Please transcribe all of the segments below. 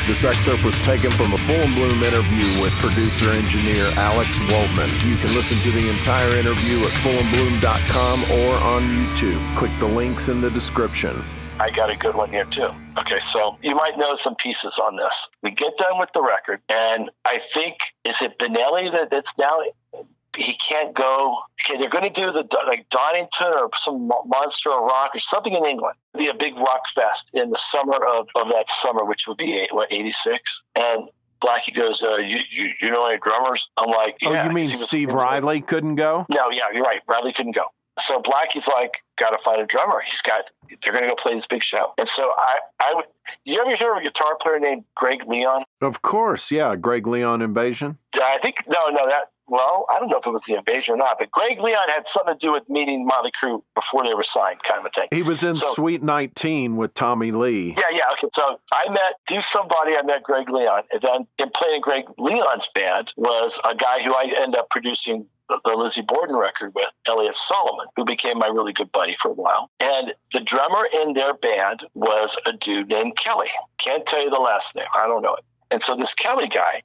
This excerpt was taken from a Full and Bloom interview with producer-engineer Alex Woltman. You can listen to the entire interview at fullandbloom.com or on YouTube. Click the links in the description. I got a good one here, too. Okay, so you might know some pieces on this. We get done with the record, and I think, is it Benelli that's now... He can't go. Okay, they're going to do the Donington or some monster of rock or something in England. It'll be a big rock fest in the summer of that summer, which would be 86. And Blackie goes, "You know any drummers?" I'm like, "Yeah." Oh, you mean Steve Riley couldn't go? No, yeah, you're right. Riley couldn't go. So Blackie's like, "Got to find a drummer. They're going to go play this big show." And so I would. You ever hear of a guitar player named Greg Leon? Of course, yeah. Greg Leon Invasion. I think no. Well, I don't know if it was the Invasion or not, but Greg Leon had something to do with meeting Motley Crue before they were signed, kind of a thing. He was in Sweet 19 with Tommy Lee. Yeah. Okay, so I met Greg Leon, and then in playing Greg Leon's band was a guy who I ended up producing the Lizzie Borden record with, Elliot Solomon, who became my really good buddy for a while. And the drummer in their band was a dude named Kelly. Can't tell you the last name. I don't know it. And so this Kelly guy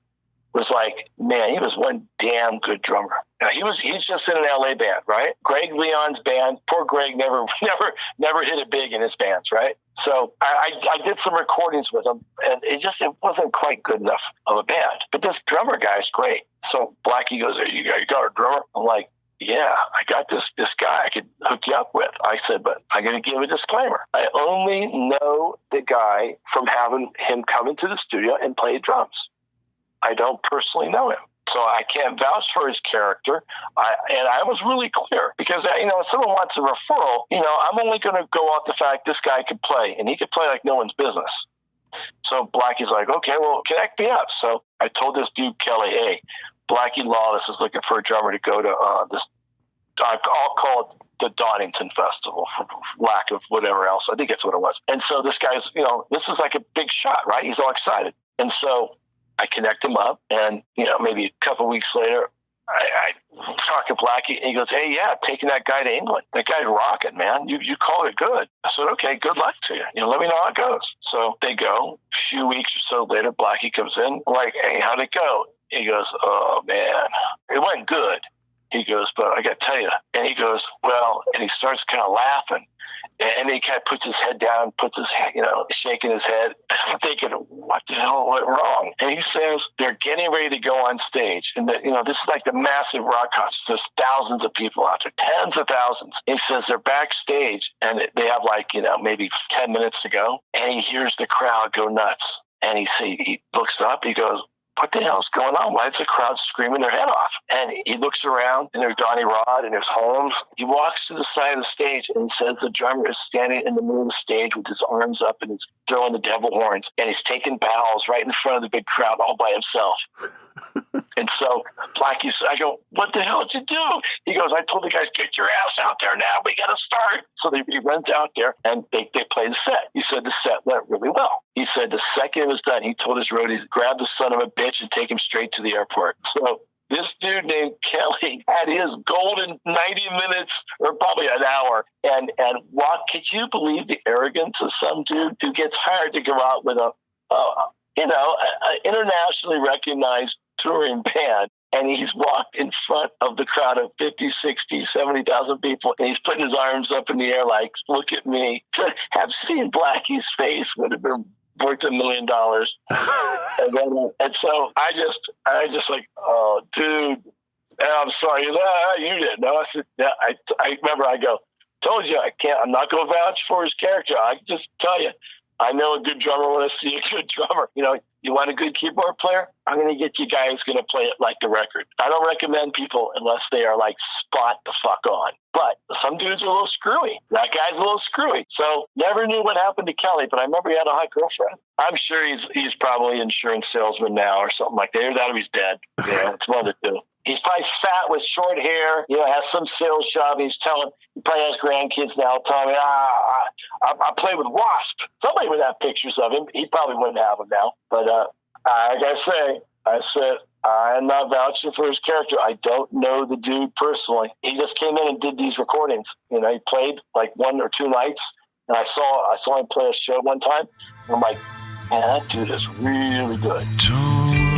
was like, man, he was one damn good drummer. Now he's just in an LA band, right? Greg Leon's band. Poor Greg never hit it big in his bands, right? So I did some recordings with him, and it wasn't quite good enough of a band. But this drummer guy's great. So Blackie goes, you got a drummer? I'm like, yeah, I got this guy I could hook you up with. I said, but I'm going to give a disclaimer. I only know the guy from having him come into the studio and play drums. I don't personally know him, so I can't vouch for his character. And I was really clear because, if someone wants a referral, I'm only going to go off the fact this guy could play, and he could play like no one's business. So Blackie's like, okay, well, connect me up. So I told this dude, Kelly, hey, Blackie Lawless is looking for a drummer to go to this, I'll call it the Donington Festival for lack of whatever else. I think that's what it was. And so this guy's, this is like a big shot, right? He's all excited. And so I connect him up, and, maybe a couple of weeks later, I talk to Blackie, and he goes, hey, yeah, taking that guy to England. That guy's rocking, man. You called it good. I said, okay, good luck to you. Let me know how it goes. So they go. A few weeks or so later, Blackie comes in. I'm like, hey, how'd it go? He goes, oh, man, it went good. He goes, but I got to tell you. And he goes, well, and he starts kind of laughing. And he kind of puts his head down, shaking his head. I'm thinking, what the hell went wrong? And he says, they're getting ready to go on stage. And, this is like the massive rock concert. There's thousands of people out there, tens of thousands. And he says they're backstage, and they have maybe 10 minutes to go. And he hears the crowd go nuts. And he looks up, he goes, what the hell's going on? Why is the crowd screaming their head off? And he looks around, and there's Donnie Rod, and there's Holmes. He walks to the side of the stage, and he says the drummer is standing in the middle of the stage with his arms up, and he's throwing the devil horns, and he's taking bows right in front of the big crowd all by himself. And so I go, what the hell did you do? He goes, I told the guys, get your ass out there now. We got to start. So he runs out there, and they play the set. He said the set went really well. He said the second it was done, he told his roadies, grab the son of a bitch and take him straight to the airport. So this dude named Kelly had his golden 90 minutes or probably an hour. And what, could you believe the arrogance of some dude who gets hired to go out with an internationally recognized touring band, and he's walked in front of the crowd of 50, 60, 70,000 people, and he's putting his arms up in the air like, look at me. To have seen Blackie's face would have been worth $1 million. and so I just like, oh, dude, I'm sorry. He goes, you didn't know. I said, yeah, I remember I go, told you I'm not going to vouch for his character. I can just tell you, I know a good drummer when I see a good drummer. You want a good keyboard player? I'm going to get you guys going to play it like the record. I don't recommend people unless they are like spot the fuck on. But some dudes are a little screwy. That guy's a little screwy. So never knew what happened to Kelly, but I remember he had a hot girlfriend. I'm sure he's probably an insurance salesman now or something like that. Either that or he's dead. It's one of the two. He's probably fat with short hair, has some sales job. He probably has grandkids now telling me, I play with W.A.S.P. Somebody would have pictures of him. He probably wouldn't have them now. But I said, I am not vouching for his character. I don't know the dude personally. He just came in and did these recordings. He played like 1 or 2 nights, and I saw him play a show one time. I'm like, Man, that dude is really good. Don't